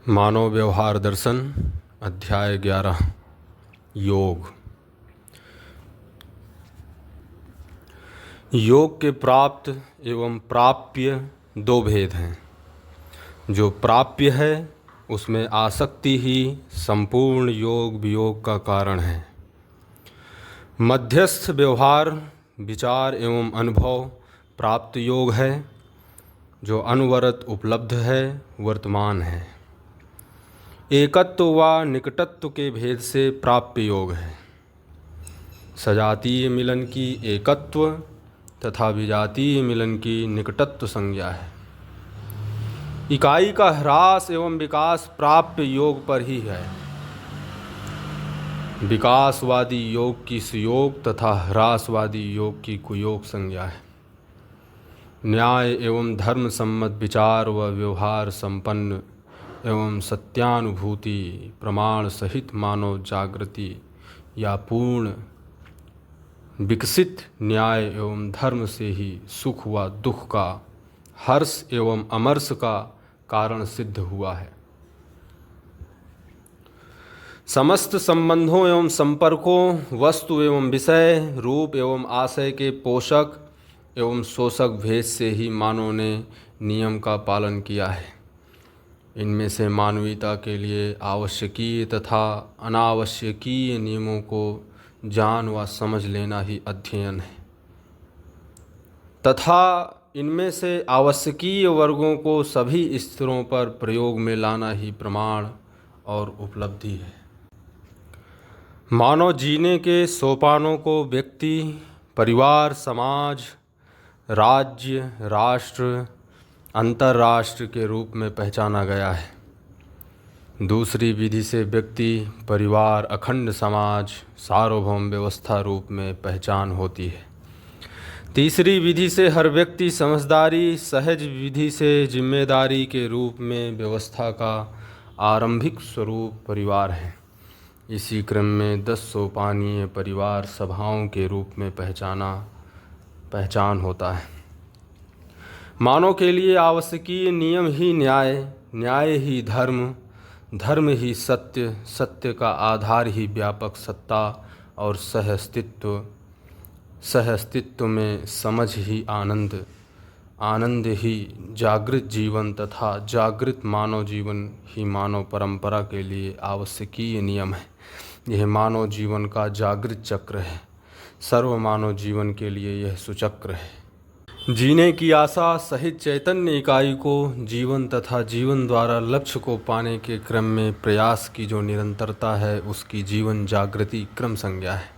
मानव व्यवहार दर्शन अध्याय 11 योग। योग के प्राप्त एवं प्राप्य दो भेद हैं। जो प्राप्य है उसमें आसक्ति ही संपूर्ण योग वियोग का कारण है। मध्यस्थ व्यवहार विचार एवं अनुभव प्राप्त योग है, जो अनवरत उपलब्ध है, वर्तमान है। एकत्व व निकटत्व के भेद से प्राप्य योग है। सजातीय मिलन की एकत्व तथा विजातीय मिलन की निकटत्व संज्ञा है। इकाई का ह्रास एवं विकास प्राप्य योग पर ही है। विकासवादी योग की सुयोग तथा ह्रासवादी योग की कुयोग संज्ञा है। न्याय एवं धर्म सम्मत विचार व व्यवहार संपन्न एवं सत्यानुभूति प्रमाण सहित मानव जागृति या पूर्ण विकसित न्याय एवं धर्म से ही सुख व दुख का, हर्ष एवं अमर्ष का कारण सिद्ध हुआ है। समस्त संबंधों एवं संपर्कों, वस्तु एवं विषय, रूप एवं आशय के पोषक एवं शोषक भेद से ही मानव ने नियम का पालन किया है। इनमें से मानवीयता के लिए आवश्यकीय तथा अनावश्यकीय नियमों को जान व समझ लेना ही अध्ययन है, तथा इनमें से आवश्यकीय वर्गों को सभी स्तरों पर प्रयोग में लाना ही प्रमाण और उपलब्धि है। मानव जीने के सोपानों को व्यक्ति, परिवार, समाज, राज्य, राष्ट्र, अंतर्राष्ट्र के रूप में पहचाना गया है। दूसरी विधि से व्यक्ति, परिवार, अखंड समाज, सार्वभौम व्यवस्था रूप में पहचान होती है। तीसरी विधि से हर व्यक्ति समझदारी, सहज विधि से जिम्मेदारी के रूप में व्यवस्था का आरंभिक स्वरूप परिवार है। इसी क्रम में 10 सोपानीय परिवार सभाओं के रूप में पहचान होता है। मानव के लिए आवश्यकीय नियम ही न्याय, न्याय ही धर्म, धर्म ही सत्य, सत्य का आधार ही व्यापक सत्ता और सहअस्तित्व में समझ ही आनंद, आनंद ही जागृत जीवन तथा जागृत मानव जीवन ही मानव परंपरा के लिए आवश्यकीय नियम है। यह मानव जीवन का जागृत चक्र है। सर्व मानव जीवन के लिए यह सुचक्र है। जीने की आशा सहित चैतन्य इकाई को जीवन तथा जीवन द्वारा लक्ष्य को पाने के क्रम में प्रयास की जो निरंतरता है, उसकी जीवन जागृति क्रम संज्ञा है।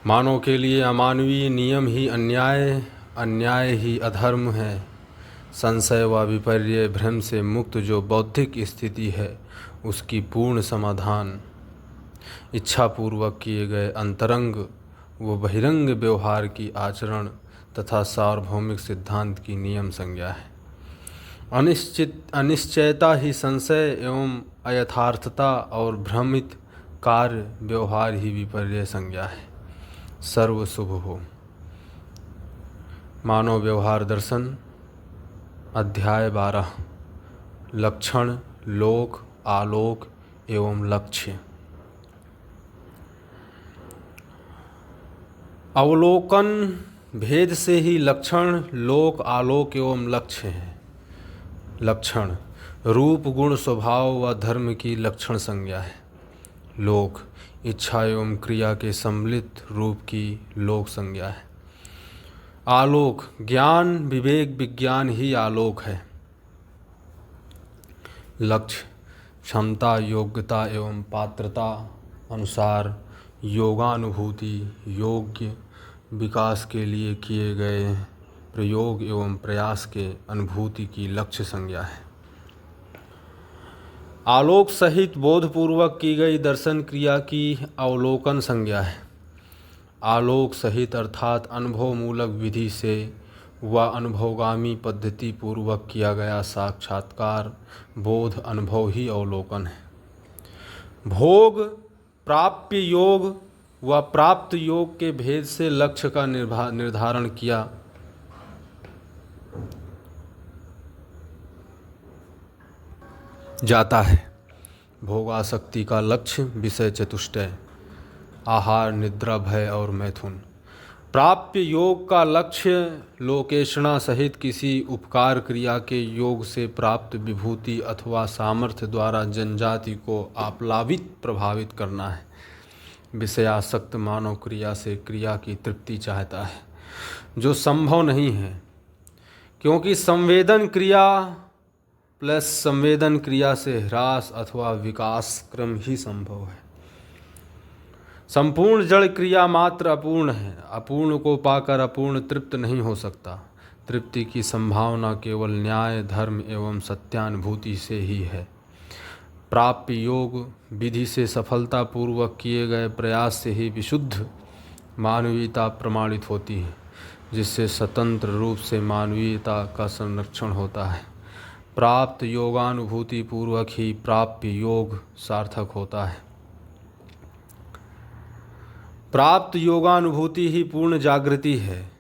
मानव के लिए अमानवीय नियम ही अन्याय, अन्याय ही अधर्म है। संशय व विपर्य भ्रम से मुक्त जो बौद्धिक स्थिति है, उसकी पूर्ण समाधान इच्छापूर्वक किए गए अंतरंग व बहिरंग व्यवहार की आचरण तथा सार्वभौमिक सिद्धांत की नियम संज्ञा है। अनिश्चयता ही संशय एवं अयथार्थता और भ्रमित कार्य व्यवहार ही विपर्य संज्ञा है। सर्व शुभ हो। मानव व्यवहार दर्शन अध्याय 12 लक्षण, लोक, आलोक एवं लक्ष्य। अवलोकन भेद से ही लक्षण, लोक, आलोक एवं लक्ष्य है। लक्षण रूप, गुण, स्वभाव व धर्म की लक्षण संज्ञा है। लोक इच्छा एवं क्रिया के सम्मिलित रूप की लोक संज्ञा है। आलोक ज्ञान, विवेक, विज्ञान ही आलोक है। लक्ष्य क्षमता, योग्यता एवं पात्रता अनुसार योगानुभूति, योग्य विकास के लिए किए गए प्रयोग एवं प्रयास के अनुभूति की लक्ष्य संज्ञा है। आलोक सहित बोधपूर्वक की गई दर्शन क्रिया की अवलोकन संज्ञा है। आलोक सहित अर्थात अनुभव मूलक विधि से व अनुभवगामी पद्धति पूर्वक किया गया साक्षात्कार, बोध, अनुभव ही अवलोकन है। भोग, प्राप्य योग व प्राप्त योग के भेद से लक्ष्य का निर्धारण किया। जाता है। भोगासक्ति का लक्ष्य विषय चतुष्टय, आहार, निद्रा, भय और मैथुन। प्राप्य योग का लक्ष्य लोकेषणा सहित किसी उपकार क्रिया के योग से प्राप्त विभूति अथवा सामर्थ्य द्वारा जनजाति को आप्लावित प्रभावित करना है। विषयासक्त मानव क्रिया से क्रिया की तृप्ति चाहता है, जो संभव नहीं है, क्योंकि संवेदन क्रिया प्लस संवेदन क्रिया से ह्रास अथवा विकास क्रम ही संभव है। संपूर्ण जड़ क्रिया मात्र अपूर्ण है। अपूर्ण को पाकर अपूर्ण तृप्त नहीं हो सकता। तृप्ति की संभावना केवल न्याय, धर्म एवं सत्यानुभूति से ही है। प्राप्य योग विधि से सफलतापूर्वक किए गए प्रयास से ही विशुद्ध मानवीयता प्रमाणित होती है, जिससे स्वतंत्र रूप से मानवीयता का संरक्षण होता है। प्राप्त योगानुभूति पूर्वक ही प्राप्य योग सार्थक होता है। प्राप्त योगानुभूति ही पूर्ण जागृति है।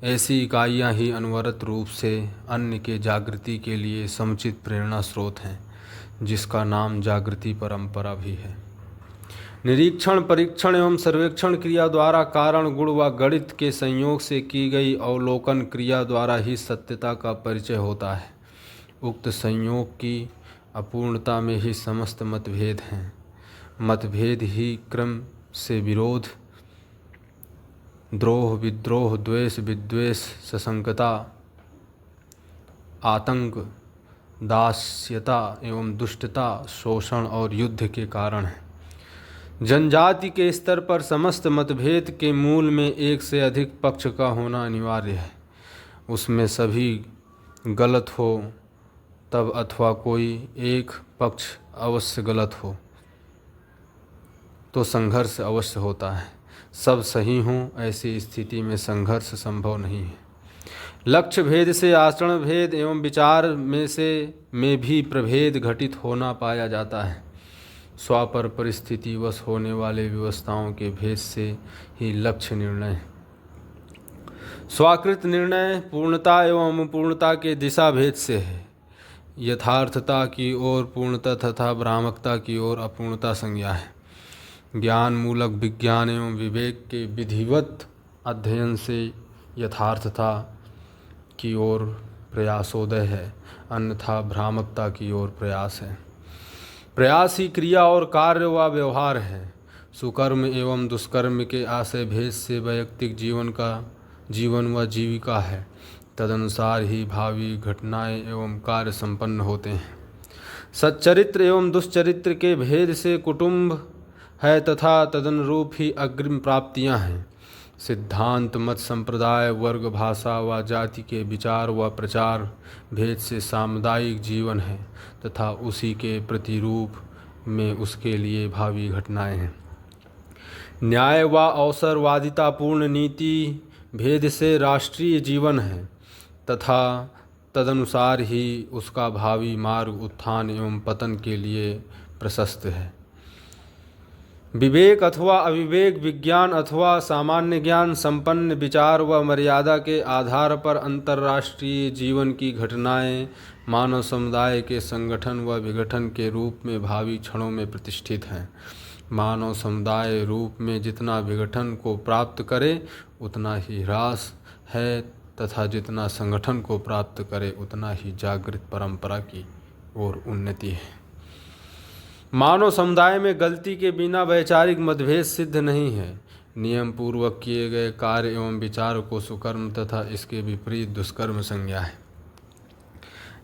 ऐसी इकाइयाँ ही अनवरत रूप से अन्य के जागृति के लिए समुचित प्रेरणा स्रोत हैं, जिसका नाम जागृति परंपरा भी है। निरीक्षण, परीक्षण एवं सर्वेक्षण क्रिया द्वारा कारण, गुण व गणित के संयोग से की गई अवलोकन क्रिया द्वारा ही सत्यता का परिचय होता है। उक्त संयोग की अपूर्णता में ही समस्त मतभेद हैं। मतभेद ही क्रम से विरोध, द्रोह, विद्रोह, द्वेष, विद्वेष, सशंकता, आतंक, दास्यता एवं दुष्टता, शोषण और युद्ध के कारण है। जनजाति के स्तर पर समस्त मतभेद के मूल में एक से अधिक पक्ष का होना अनिवार्य है। उसमें सभी गलत हो तब अथवा कोई एक पक्ष अवश्य गलत हो तो संघर्ष अवश्य होता है। सब सही हों, ऐसी स्थिति में संघर्ष संभव नहीं है। लक्ष्य भेद से आचरण भेद एवं विचार में भी प्रभेद घटित होना पाया जाता है। स्व पर परिस्थितिवश होने वाले व्यवस्थाओं के भेद से ही लक्ष्य निर्णय, स्वाकृत निर्णय पूर्णता एवं अपूर्णता के दिशा भेद से है। यथार्थता की ओर पूर्णता तथा भ्रामकता की ओर अपूर्णता संज्ञा है। ज्ञान मूलक विज्ञान एवं विवेक के विधिवत अध्ययन से यथार्थता की ओर प्रयासोदय है, अन्यथा भ्रामकता की ओर प्रयास है। प्रयास ही क्रिया और कार्य व व्यवहार है। सुकर्म एवं दुष्कर्म के आशय भेद से वैयक्तिक जीवन व जीविका है। तदनुसार ही भावी घटनाएं एवं कार्य संपन्न होते हैं। सच्चरित्र एवं दुष्चरित्र के भेद से कुटुंब है तथा तदनुरूप ही अग्रिम प्राप्तियां हैं। सिद्धांत, मत, संप्रदाय, वर्ग, भाषा व जाति के विचार व प्रचार भेद से सामुदायिक जीवन है तथा उसी के प्रतिरूप में उसके लिए भावी घटनाएं हैं। न्याय व अवसरवादितापूर्ण नीति भेद से राष्ट्रीय जीवन है तथा तदनुसार ही उसका भावी मार्ग उत्थान एवं पतन के लिए प्रशस्त है। विवेक अथवा अविवेक, विज्ञान अथवा सामान्य ज्ञान संपन्न विचार व मर्यादा के आधार पर अंतर्राष्ट्रीय जीवन की घटनाएं मानव समुदाय के संगठन व विघटन के रूप में भावी क्षणों में प्रतिष्ठित हैं। मानव समुदाय रूप में जितना विघटन को प्राप्त करे उतना ही ह्रास है तथा जितना संगठन को प्राप्त करे उतना ही जागृत परंपरा की ओर उन्नति है। मानव समुदाय में गलती के बिना वैचारिक मतभेद सिद्ध नहीं है। नियम पूर्वक किए गए कार्य एवं विचार को सुकर्म तथा इसके विपरीत दुष्कर्म संज्ञा है।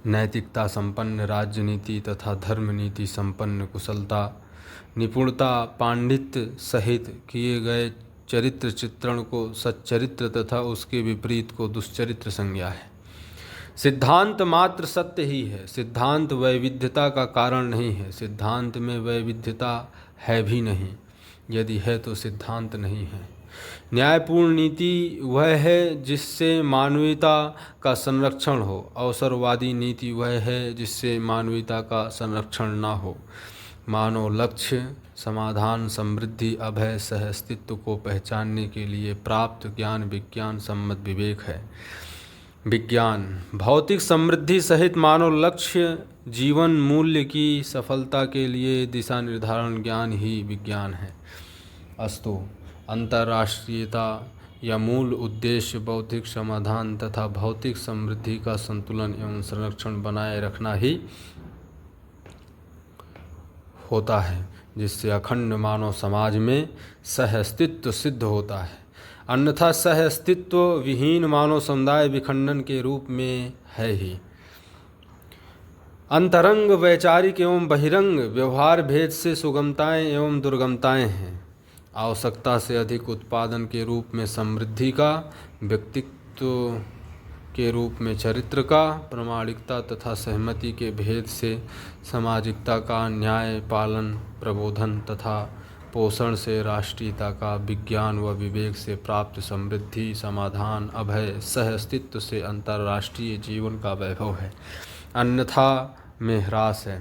नैतिकता संपन्न राजनीति तथा धर्म नीति संपन्न कुशलता, निपुणता, पांडित्य सहित किए गए चरित्र चित्रण को सच्चरित्र तथा उसके विपरीत को दुष्चरित्र संज्ञा है। सिद्धांत मात्र सत्य ही है। सिद्धांत वैविध्यता का कारण नहीं है। सिद्धांत में वैविध्यता है भी नहीं। यदि है तो सिद्धांत नहीं है। न्यायपूर्ण नीति वह है जिससे मानवीयता का संरक्षण हो। अवसरवादी नीति वह है जिससे मानवीयता का संरक्षण ना हो। मानव लक्ष्य समाधान, समृद्धि, अभय, सहअस्तित्व को पहचानने के लिए प्राप्त ज्ञान विज्ञान सम्मत विवेक है। विज्ञान भौतिक समृद्धि सहित मानव लक्ष्य जीवन मूल्य की सफलता के लिए दिशा निर्धारण ज्ञान ही विज्ञान है। अस्तु अंतर्राष्ट्रीयता या मूल उद्देश्य बौद्धिक समाधान तथा भौतिक समृद्धि का संतुलन एवं संरक्षण बनाए रखना ही होता है, जिससे अखंड मानव समाज में सहअस्तित्व सिद्ध होता है। अन्यथा सहअस्तित्व विहीन मानव समुदाय विखंडन के रूप में है ही। अंतरंग वैचारिक एवं बहिरंग व्यवहार भेद से सुगमताएं एवं दुर्गमताएं हैं। आवश्यकता से अधिक उत्पादन के रूप में समृद्धि का, व्यक्तित्व के रूप में चरित्र का, प्रामाणिकता तथा सहमति के भेद से सामाजिकता का, न्याय पालन प्रबोधन तथा पोषण से राष्ट्रीयता का, विज्ञान व विवेक से प्राप्त समृद्धि समाधान अभय सहअस्तित्व से अंतर्राष्ट्रीय जीवन का वैभव है, अन्यथा में ह्रास है।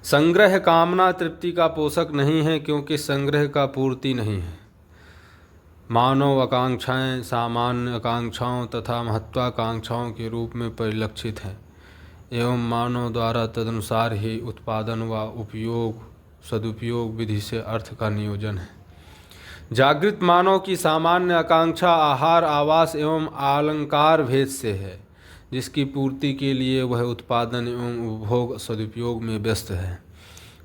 संग्रह कामना तृप्ति का पोषक नहीं है, क्योंकि संग्रह का पूर्ति नहीं है। मानव आकांक्षाएं सामान्य आकांक्षाओं तथा महत्वाकांक्षाओं के रूप में परिलक्षित हैं एवं मानव द्वारा तदनुसार ही उत्पादन व उपयोग सदुपयोग विधि से अर्थ का नियोजन है। जागृत मानव की सामान्य आकांक्षा आहार आवास एवं अलंकार भेद से है, जिसकी पूर्ति के लिए वह उत्पादन एवं उपभोग सदुपयोग में व्यस्त है।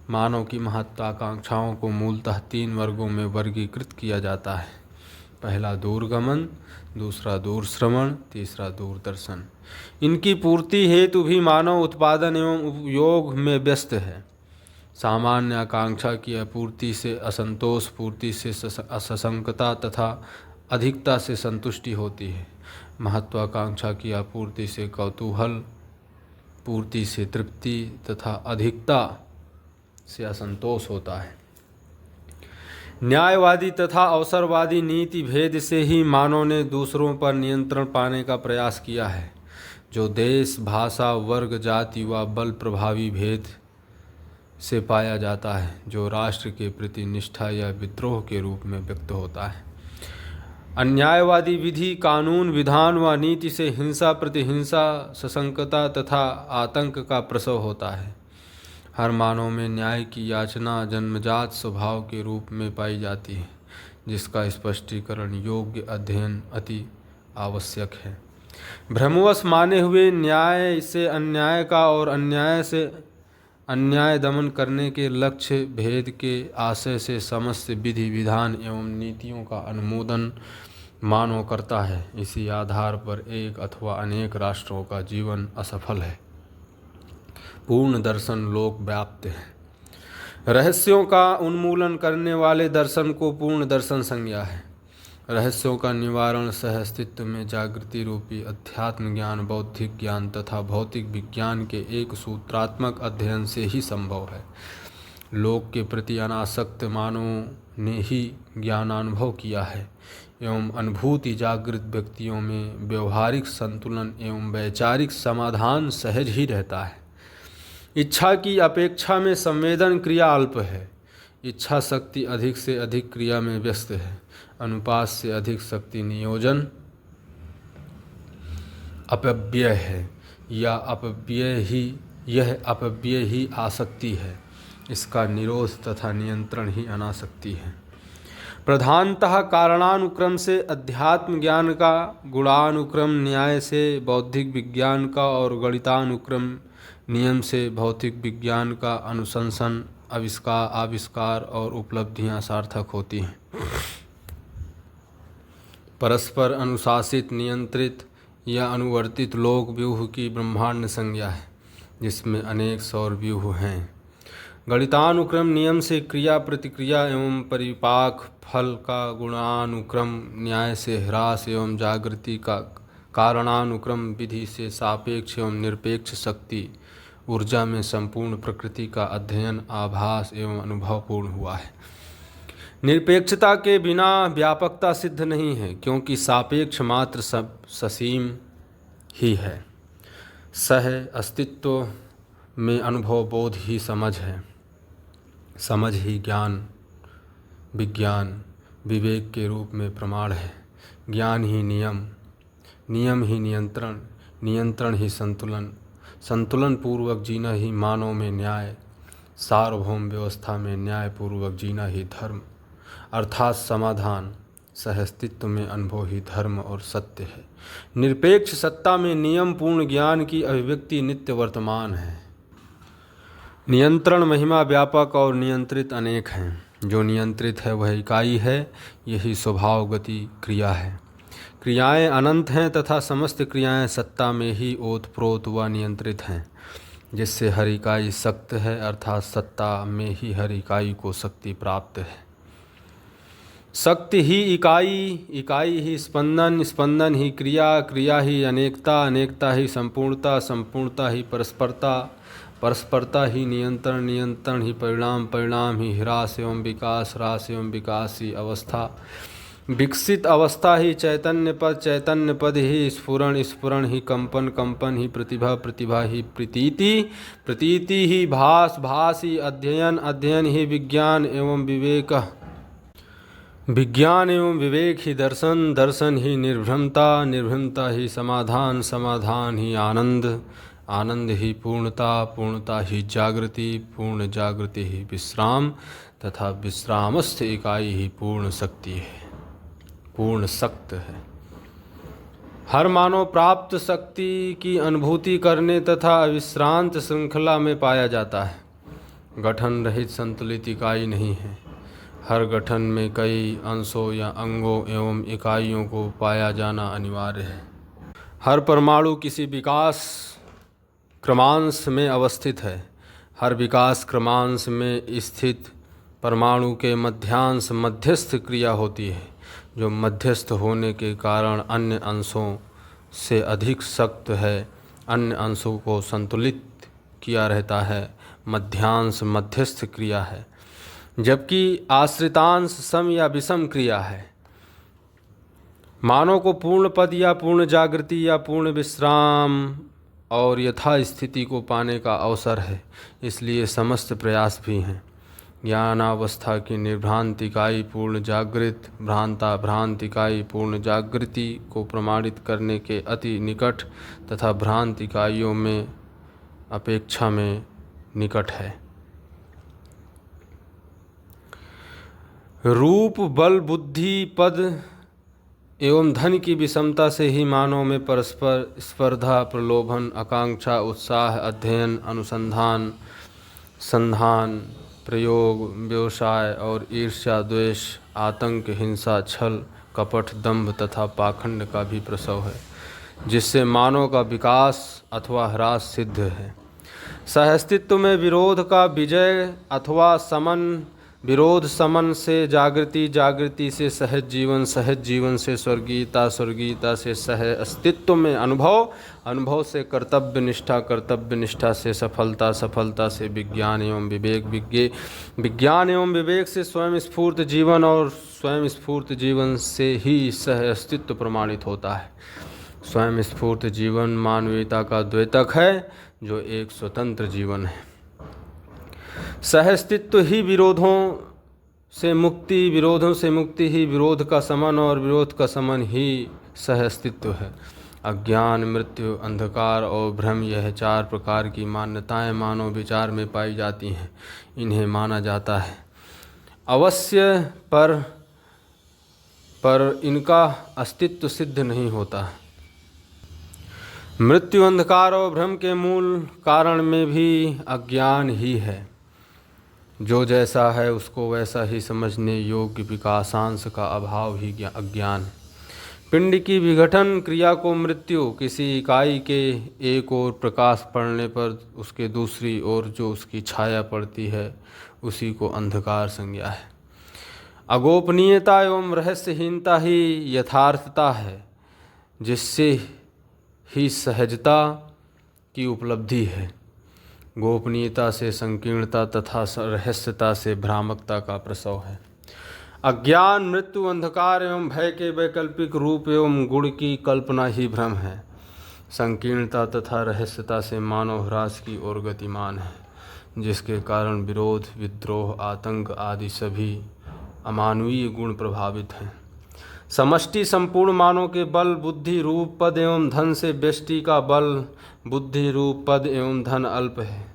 मानव की महत्वाकांक्षाओं को मूलतः 3 वर्गों में वर्गीकृत किया जाता है। पहला दूरगमन, दूसरा दूरश्रवण, तीसरा दूरदर्शन। इनकी पूर्ति हेतु भी मानव उत्पादन एवं उपयोग में व्यस्त है। सामान्य आकांक्षा की अपूर्ति से असंतोष, पूर्ति से असंकता तथा अधिकता से संतुष्टि होती है। महत्वाकांक्षा की आपूर्ति से कौतूहल, पूर्ति से तृप्ति तथा अधिकता से असंतोष होता है। न्यायवादी तथा अवसरवादी नीति भेद से ही मानव ने दूसरों पर नियंत्रण पाने का प्रयास किया है, जो देश, भाषा, वर्ग, जाति व बल प्रभावी भेद से पाया जाता है, जो राष्ट्र के प्रति निष्ठा या विद्रोह के रूप में व्यक्त होता है। अन्यायवादी विधि, कानून, विधान व नीति से हिंसा, प्रतिहिंसा, सशंकता तथा आतंक का प्रसव होता है। हर मानव में न्याय की याचना जन्मजात स्वभाव के रूप में पाई जाती है, जिसका स्पष्टीकरण योग्य अध्ययन अति आवश्यक है। भ्रमवश माने हुए न्याय से अन्याय का और अन्याय से अन्याय दमन करने के लक्ष्य भेद के आशय से समस्त विधि विधान एवं नीतियों का अनुमोदन मानव करता है। इसी आधार पर एक अथवा अनेक राष्ट्रों का जीवन असफल है। पूर्ण दर्शन लोक व्याप्त है। रहस्यों का उन्मूलन करने वाले दर्शन को पूर्ण दर्शन संज्ञा है। रहस्यों का निवारण सहअस्तित्व में जागृति रूपी अध्यात्म ज्ञान, बौद्धिक ज्ञान तथा भौतिक विज्ञान के एक सूत्रात्मक अध्ययन से ही संभव है। लोक के प्रति अनासक्त मानवों ने ही ज्ञानानुभव किया है एवं अनुभूति जागृत व्यक्तियों में व्यवहारिक संतुलन एवं वैचारिक समाधान सहज ही रहता है। इच्छा की अपेक्षा में संवेदन क्रिया अल्प है। इच्छा शक्ति अधिक से अधिक क्रिया में व्यस्त है। अनुपात से अधिक शक्ति नियोजन अपव्यय है या यह अपव्यय ही आसक्ति है। इसका निरोध तथा नियंत्रण ही अनासक्ति है। प्रधानतः कारणानुक्रम से अध्यात्म ज्ञान का, गुणानुक्रम न्याय से बौद्धिक विज्ञान का और गणितानुक्रम नियम से भौतिक विज्ञान का अनुशंसन, आविष्कार और उपलब्धियां सार्थक होती हैं। परस्पर अनुशासित, नियंत्रित या अनुवर्तित लोक व्यूह की ब्रह्मांड संज्ञा है, जिसमें अनेक सौर व्यूह हैं। गणितानुक्रम नियम से क्रिया प्रतिक्रिया एवं परिपाक फल का, गुणानुक्रम न्याय से ह्रास एवं जागृति का, कारणानुक्रम विधि से सापेक्ष एवं निरपेक्ष शक्ति ऊर्जा में संपूर्ण प्रकृति का अध्ययन, आभास एवं अनुभवपूर्ण हुआ है। निरपेक्षता के बिना व्यापकता सिद्ध नहीं है, क्योंकि सापेक्ष मात्र ससीम ही है। सह अस्तित्व में अनुभव बोध ही समझ है। समझ ही ज्ञान, विज्ञान, विवेक के रूप में प्रमाण है। ज्ञान ही नियम, नियम ही नियंत्रण, नियंत्रण ही संतुलन, संतुलन पूर्वक जीना ही मानव में न्याय, सार्वभौम व्यवस्था में न्याय पूर्वक जीना ही धर्म, अर्थात समाधान, सहअस्तित्व में अनुभव ही धर्म और सत्य है। निरपेक्ष सत्ता में नियम पूर्ण ज्ञान की अभिव्यक्ति नित्य वर्तमान है। नियंत्रण महिमा व्यापक और नियंत्रित अनेक हैं। जो नियंत्रित है वह इकाई है, यही स्वभाव गति क्रिया है। क्रियाएं अनंत हैं तथा समस्त क्रियाएं सत्ता में ही ओतप्रोत व नियंत्रित हैं, जिससे हर इकाई सक्त है, अर्थात सत्ता में ही हर इकाई को शक्ति प्राप्त है। शक्ति ही इकाई, इकाई ही स्पंदन, स्पंदन ही क्रिया, क्रिया ही अनेकता, अनेकता ही संपूर्णता, संपूर्णता ही परस्परता, परस्परता ही नियंत्रण, नियंत्रण ही परिणाम, परिणाम ही ह्रास एवं विकास, ह्रास एवं विकास ही अवस्था, विकसित अवस्था ही चैतन्य पद, चैतन्य पद ही स्फुरण, स्फुरण ही कंपन, कंपन ही प्रतिभा, प्रतिभा ही प्रतीति, प्रतीति ही भास, भास ही अध्ययन, अध्ययन ही विज्ञान एवं विवेक, विज्ञान एवं विवेक ही दर्शन, दर्शन ही निर्भ्रमता, निर्भ्रमता ही समाधान, समाधान ही आनंद, आनंद ही पूर्णता, पूर्णता ही जागृति, पूर्ण जागृति ही विश्राम तथा विश्रामस्थ इकाई ही पूर्ण शक्ति है, पूर्ण शक्त है। हर मानव प्राप्त शक्ति की अनुभूति करने तथा अविश्रांत श्रृंखला में पाया जाता है। गठन रहित संतुलित इकाई नहीं है। हर गठन में कई अंशों या अंगों एवं इकाइयों को पाया जाना अनिवार्य है। हर परमाणु किसी विकास क्रमांश में अवस्थित है। हर विकास क्रमांश में स्थित परमाणु के मध्यांश मध्यस्थ क्रिया होती है, जो मध्यस्थ होने के कारण अन्य अंशों से अधिक सख्त है, अन्य अंशों को संतुलित किया रहता है। मध्यांश मध्यस्थ क्रिया है, जबकि आश्रितांश सम या विषम क्रिया है। मानव को पूर्ण पद या पूर्ण जागृति या पूर्ण विश्राम और यथास्थिति को पाने का अवसर है, इसलिए समस्त प्रयास भी हैं। ज्ञानावस्था की निर्भ्रांत इकाई पूर्ण जागृत, भ्रांत इकाई पूर्ण जागृति को प्रमाणित करने के अति निकट तथा भ्रांत इकाइयों में अपेक्षा में निकट है। रूप, बल, बुद्धि, पद एवं धन की विषमता से ही मानव में परस्पर स्पर्धा, प्रलोभन, आकांक्षा, उत्साह, अध्ययन, अनुसंधान, संधान, प्रयोग, व्यवसाय और ईर्ष्या, द्वेष, आतंक, हिंसा, छल, कपट, दंभ तथा पाखंड का भी प्रसव है, जिससे मानव का विकास अथवा ह्रास सिद्ध है। सहअस्तित्व में विरोध का विजय अथवा समन, विरोध समन से जागृति, जागृति से सहज जीवन, सहज जीवन से स्वर्गीयता, स्वर्गीयता से सह अस्तित्व में अनुभव, अनुभव से कर्तव्य निष्ठा, कर्तव्य निष्ठा से सफलता, सफलता से विज्ञान एवं विवेक, विज्ञान एवं विवेक से स्वयं स्फूर्त जीवन और स्वयं स्फूर्त जीवन से ही सह अस्तित्व प्रमाणित होता है। स्वयं स्फूर्त जीवन मानवीयता का द्योतक है, जो एक स्वतंत्र जीवन है। सहअस्तित्व ही विरोधों से मुक्ति, विरोधों से मुक्ति ही विरोध का समन और विरोध का समन ही सहअस्तित्व है। अज्ञान, मृत्यु, अंधकार और भ्रम, यह चार प्रकार की मान्यताएं मानव विचार में पाई जाती हैं। इन्हें माना जाता है अवश्य, पर इनका अस्तित्व सिद्ध नहीं होता। मृत्यु, अंधकार और भ्रम के मूल कारण में भी अज्ञान ही है। जो जैसा है उसको वैसा ही समझने योग्य विकासांश का अभाव ही अज्ञान। पिंड की विघटन क्रिया को मृत्यु, किसी इकाई के एक ओर प्रकाश पड़ने पर उसके दूसरी ओर जो उसकी छाया पड़ती है, उसी को अंधकार संज्ञा है। अगोपनीयता एवं रहस्यहीनता ही यथार्थता है, जिससे ही सहजता की उपलब्धि है। गोपनीयता से संकीर्णता तथा रहस्यता से भ्रामकता का प्रसव है। अज्ञान, मृत्यु, अंधकार एवं भय के वैकल्पिक रूप एवं गुण की कल्पना ही भ्रम है। संकीर्णता तथा रहस्यता से मानव ह्रास की ओर गतिमान है, जिसके कारण विरोध, विद्रोह, आतंक आदि सभी अमानवीय गुण प्रभावित हैं। समष्टि संपूर्ण मानव के बल बुद्धि रूप पद एवं धन से व्यष्टि का बल बुद्धि रूप पद एवं धन अल्प है,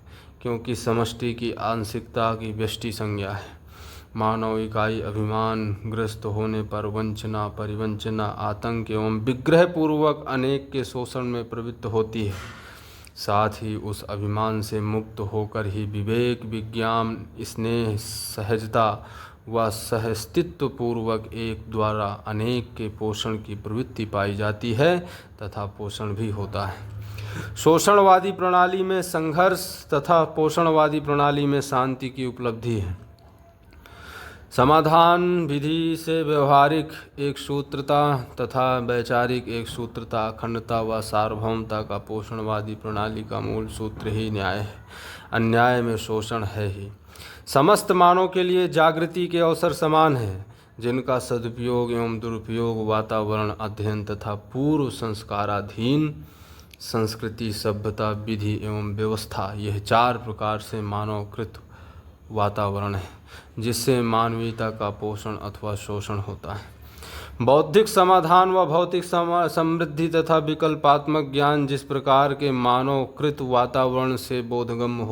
क्योंकि समष्टि की आंशिकता की व्यष्टि संज्ञा है। मानव इकाई अभिमान ग्रस्त होने पर वंचना परिवंचना आतंक एवं विग्रह पूर्वक अनेक के शोषण में प्रवृत्त होती है। साथ ही उस अभिमान से मुक्त होकर ही विवेक विज्ञान स्नेह सहजता व सहस्तित्व पूर्वक एक द्वारा अनेक के पोषण की प्रवृत्ति पाई जाती है तथा पोषण भी होता है। शोषणवादी प्रणाली में संघर्ष तथा पोषणवादी प्रणाली में शांति की उपलब्धि है। समाधान विधि से व्यवहारिक एक सूत्रता तथा वैचारिक एक सूत्रता अखंडता व सार्वभौमता का पोषणवादी प्रणाली का मूल सूत्र ही न्याय है। अन्याय में शोषण है ही। समस्त मानव के लिए जागृति के अवसर समान हैं, जिनका सदुपयोग एवं दुरुपयोग वातावरण अध्ययन तथा पूर्व संस्काराधीन संस्कृति सभ्यता विधि एवं व्यवस्था, यह 4 प्रकार से मानवकृत वातावरण है जिससे मानवीयता का पोषण अथवा शोषण होता है। बौद्धिक समाधान व भौतिक समृद्धि तथा विकल्पात्मक ज्ञान जिस प्रकार के मानवकृत वातावरण से बोधगम्य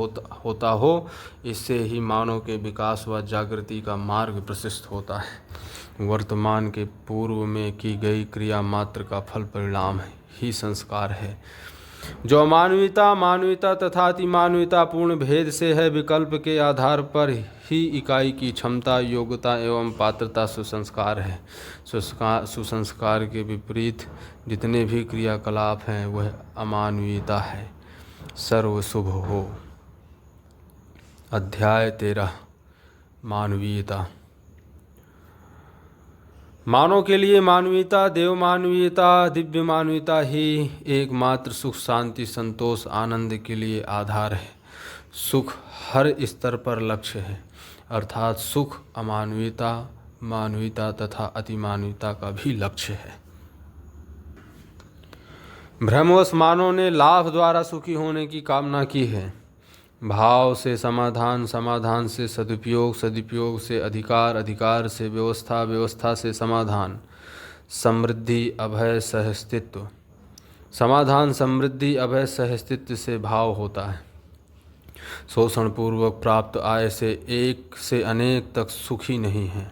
होता हो, इससे ही मानव के विकास व जागृति का मार्ग प्रशस्त होता है। वर्तमान के पूर्व में की गई क्रिया मात्र का फल परिणाम ही संस्कार है, जो मानवीयता तथा अतिमानवीयता पूर्ण भेद से है। विकल्प के आधार पर ही इकाई की क्षमता योग्यता एवं पात्रता सुसंस्कार है। सुसंस्कार के विपरीत जितने भी क्रियाकलाप हैं वह अमानवीयता है। सर्व शुभ हो। अध्याय 13 मानवीयता। मानव के लिए मानवीयता देव मानवीयता दिव्य मानवीयता ही एकमात्र सुख शांति संतोष आनंद के लिए आधार है। सुख हर स्तर पर लक्ष्य है, अर्थात सुख अमानवीयता मानवीयता तथा अतिमानवीयता का भी लक्ष्य है। भ्रमवश मानव ने लाभ द्वारा सुखी होने की कामना की है। भाव से समाधान, समाधान से सदुपयोग, सदुपयोग से अधिकार, अधिकार से व्यवस्था, व्यवस्था से समाधान, समृद्धि अभय सहस्तित्व। समाधान समृद्धि अभय सहस्तित्व से भाव होता है। शोषण पूर्वक प्राप्त आय से एक से अनेक तक सुखी नहीं है।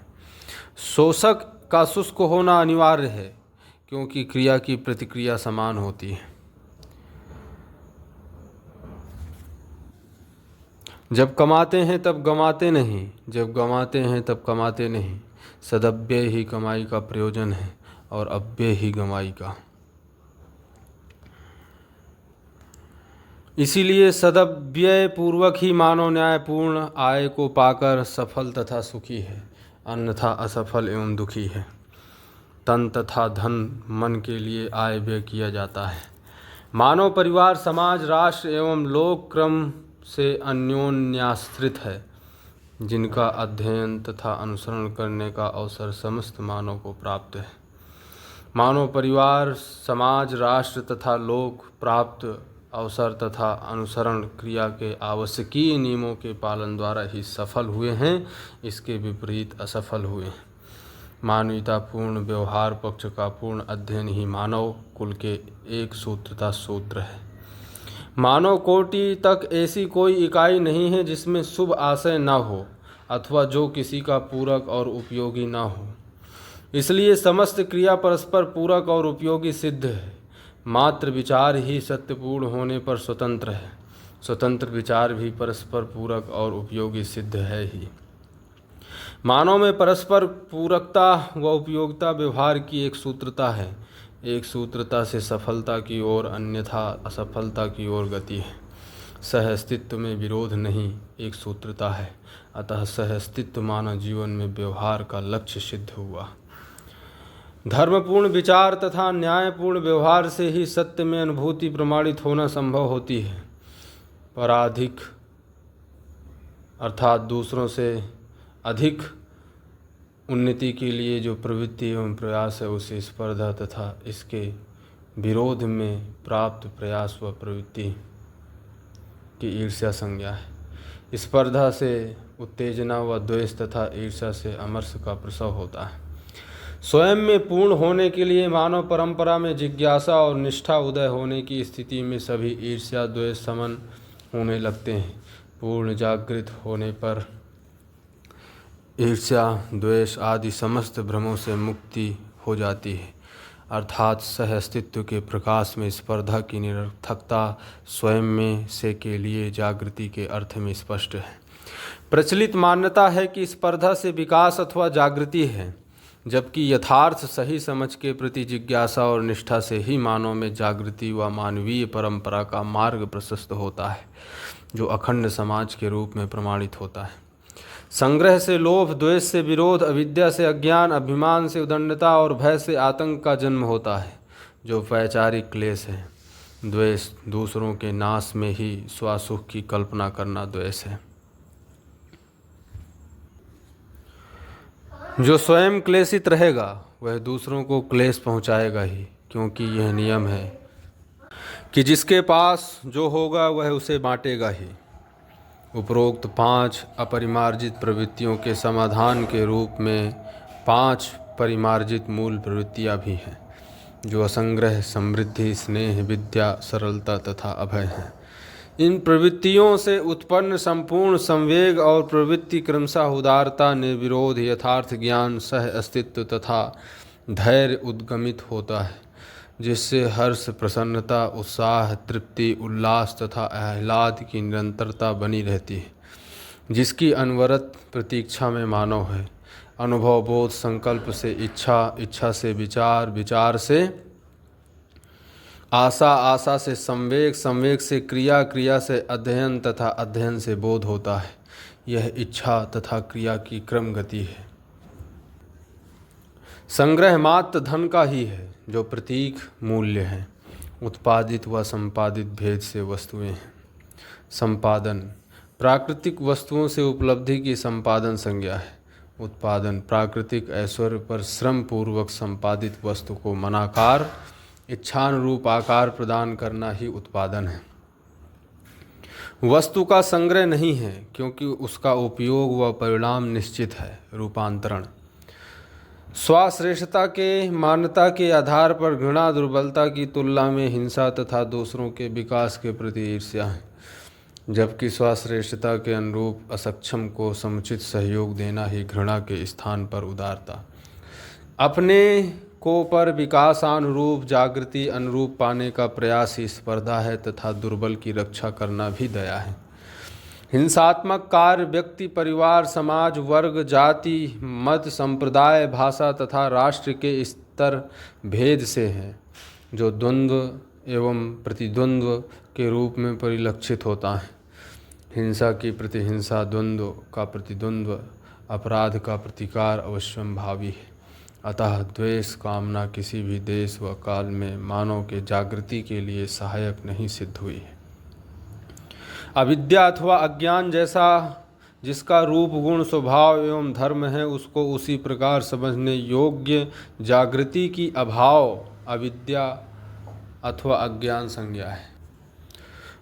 शोषक का शुष्क होना अनिवार्य है, क्योंकि क्रिया की प्रतिक्रिया समान होती है। जब कमाते हैं तब गंवाते नहीं, जब गंवाते हैं तब कमाते नहीं। सदव्यय ही कमाई का प्रयोजन है और अव्यय ही गंवाई का। इसीलिए सदव्यय पूर्वक ही मानव न्यायपूर्ण आय को पाकर सफल तथा सुखी है, अन्यथा असफल एवं दुखी है। तन तथा धन मन के लिए आय व्यय किया जाता है। मानव परिवार समाज राष्ट्र एवं लोक क्रम से अन्योन्याश्रित है, जिनका अध्ययन तथा अनुसरण करने का अवसर समस्त मानव को प्राप्त है। मानव परिवार समाज राष्ट्र तथा लोक प्राप्त अवसर तथा अनुसरण क्रिया के आवश्यकीय नियमों के पालन द्वारा ही सफल हुए हैं, इसके विपरीत असफल हुए हैं। मानवीयता पूर्ण व्यवहार पक्ष का पूर्ण अध्ययन ही मानव कुल के एक सूत्रता सूत्र है। मानव कोटि तक ऐसी कोई इकाई नहीं है जिसमें शुभ आशय न हो अथवा जो किसी का पूरक और उपयोगी न हो। इसलिए समस्त क्रिया परस्पर पूरक और उपयोगी सिद्ध है। मात्र विचार ही सत्यपूर्ण होने पर स्वतंत्र है। स्वतंत्र विचार भी परस्पर पूरक और उपयोगी सिद्ध है ही। मानव में परस्पर पूरकता व उपयोगिता व्यवहार की एक सूत्रता है। एक सूत्रता से सफलता की ओर अन्यथा असफलता की ओर गति है। सहअस्तित्व में विरोध नहीं, एक सूत्रता है। अतः सहअस्तित्व मानव जीवन में व्यवहार का लक्ष्य सिद्ध हुआ। धर्मपूर्ण विचार तथा न्यायपूर्ण व्यवहार से ही सत्य में अनुभूति प्रमाणित होना संभव होती है। पराधिक अर्थात दूसरों से अधिक उन्नति के लिए जो प्रवृत्ति एवं प्रयास है, उसे स्पर्धा तथा इसके विरोध में प्राप्त प्रयास व प्रवृत्ति की ईर्ष्या संज्ञा है। स्पर्धा से उत्तेजना व द्वेष तथा ईर्ष्या से अमर्ष का प्रसव होता है। स्वयं में पूर्ण होने के लिए मानव परंपरा में जिज्ञासा और निष्ठा उदय होने की स्थिति में सभी ईर्ष्या द्वेष समन होने लगते हैं। पूर्ण जागृत होने पर ईर्ष्या द्वेष आदि समस्त भ्रमों से मुक्ति हो जाती है, अर्थात सह अस्तित्व के प्रकाश में स्पर्धा की निरर्थकता स्वयं में से के लिए जागृति के अर्थ में स्पष्ट है। प्रचलित मान्यता है कि स्पर्धा से विकास अथवा जागृति है, जबकि यथार्थ सही समझ के प्रति जिज्ञासा और निष्ठा से ही मानव में जागृति व मानवीय परंपरा का मार्ग प्रशस्त होता है, जो अखंड समाज के रूप में प्रमाणित होता है। संग्रह से लोभ, द्वेष से विरोध, अविद्या से अज्ञान, अभिमान से उदंडता और भय से आतंक का जन्म होता है, जो वैचारिक क्लेश है। द्वेष दूसरों के नाश में ही स्वसुख की कल्पना करना द्वेष है। जो स्वयं क्लेशित रहेगा वह दूसरों को क्लेश पहुंचाएगा ही, क्योंकि यह नियम है कि जिसके पास जो होगा वह उसे बांटेगा ही। उपरोक्त 5 अपरिमार्जित प्रवृत्तियों के समाधान के रूप में 5 परिमार्जित मूल प्रवृत्तियां भी हैं, जो असंग्रह, समृद्धि, स्नेह, विद्या, सरलता तथा अभय हैं। इन प्रवृत्तियों से उत्पन्न संपूर्ण संवेग और प्रवृत्ति क्रमशः उदारता, निर्विरोध, यथार्थ ज्ञान, सह अस्तित्व तथा धैर्य उद्गमित होता है, जिससे हर्ष, प्रसन्नता, उत्साह, तृप्ति, उल्लास तथा आह्लाद की निरंतरता बनी रहती है, जिसकी अनवरत प्रतीक्षा में मानव है। अनुभव, बोध, संकल्प से इच्छा, इच्छा से विचार, विचार से आशा, आशा से संवेग, संवेग से क्रिया, क्रिया से अध्ययन तथा अध्ययन से बोध होता है। यह इच्छा तथा क्रिया की क्रम गति है। संग्रह मात्र धन का ही है, जो प्रतीक मूल्य है। उत्पादित व संपादित भेद से वस्तुएं हैं। संपादन प्राकृतिक वस्तुओं से उपलब्धि की संपादन संज्ञा है। उत्पादन प्राकृतिक ऐश्वर्य पर श्रम पूर्वक संपादित वस्तु को मनाकार इच्छानुरूप आकार प्रदान करना ही उत्पादन है। वस्तु का संग्रह नहीं है, क्योंकि उसका उपयोग व परिणाम निश्चित है। रूपांतरण स्वाश्रेष्ठता के मान्यता के आधार पर घृणा, दुर्बलता की तुलना में हिंसा तथा दूसरों के विकास के प्रति ईर्ष्या है, जबकि स्वाश्रेष्ठता के अनुरूप असक्षम को समुचित सहयोग देना ही घृणा के स्थान पर उदारता, अपने को पर विकासानुरूप जागृति अनुरूप पाने का प्रयास ही स्पर्धा है तथा दुर्बल की रक्षा करना भी दया है। हिंसात्मक कार्य व्यक्ति, परिवार, समाज, वर्ग, जाति, मत, संप्रदाय, भाषा तथा राष्ट्र के स्तर भेद से है, जो द्वंद्व एवं प्रतिद्वंद्व के रूप में परिलक्षित होता है। हिंसा की प्रतिहिंसा, द्वंद्व का प्रतिद्वंद्व, अपराध का प्रतिकार अवश्यंभावी है। अतः द्वेष कामना किसी भी देश व काल में मानव के जागृति के लिए सहायक नहीं सिद्ध हुई है। अविद्या अथवा अज्ञान जैसा जिसका रूप, गुण, स्वभाव एवं धर्म है, उसको उसी प्रकार समझने योग्य जागृति की अभाव अविद्या अथवा अज्ञान संज्ञा है।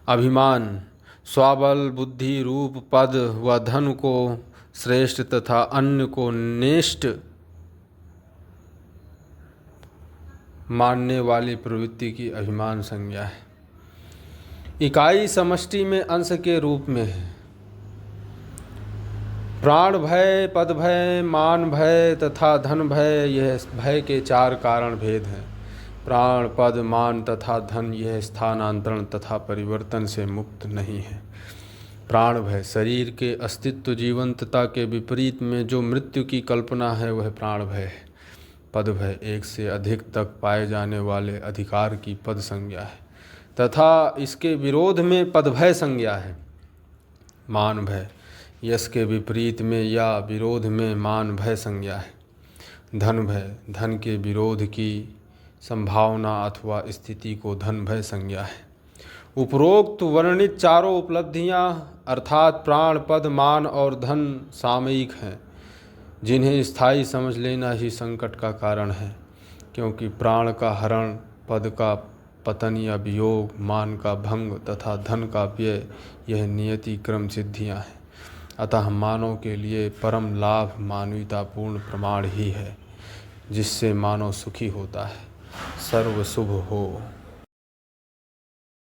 अभिमान स्वबल, बुद्धि, रूप, पद व धन को श्रेष्ठ तथा अन्य को नेष्ट मानने वाली प्रवृत्ति की अभिमान संज्ञा है। इकाई समष्टि में अंश के रूप में है। प्राण भय, पद भय, मान भय तथा धन भय, यह भय के 4 कारण भेद हैं। प्राण, पद, मान तथा धन यह स्थानांतरण तथा परिवर्तन से मुक्त नहीं है। प्राण भय शरीर के अस्तित्व जीवंतता के विपरीत में जो मृत्यु की कल्पना है, वह प्राण भय है। पद भय 1 से अधिक तक पाए जाने वाले अधिकार की पद संज्ञा है तथा इसके विरोध में पद भय संज्ञा है। मान भय यश के विपरीत में या विरोध में मान भय संज्ञा है। धन भय धन के विरोध की संभावना अथवा स्थिति को धन भय संज्ञा है। उपरोक्त वर्णित चारों उपलब्धियां अर्थात प्राण, पद, मान और धन सामयिक हैं, जिन्हें स्थायी समझ लेना ही संकट का कारण है, क्योंकि प्राण का हरण, पद का पतन या वियोग, मान का भंग तथा धन का व्यय यह नियति क्रम सिद्धियां हैं। अतः मानव के लिए परम लाभ मानवीयतापूर्ण प्रमाण ही है। जिससे मानव सुखी होता है। सर्व शुभ हो।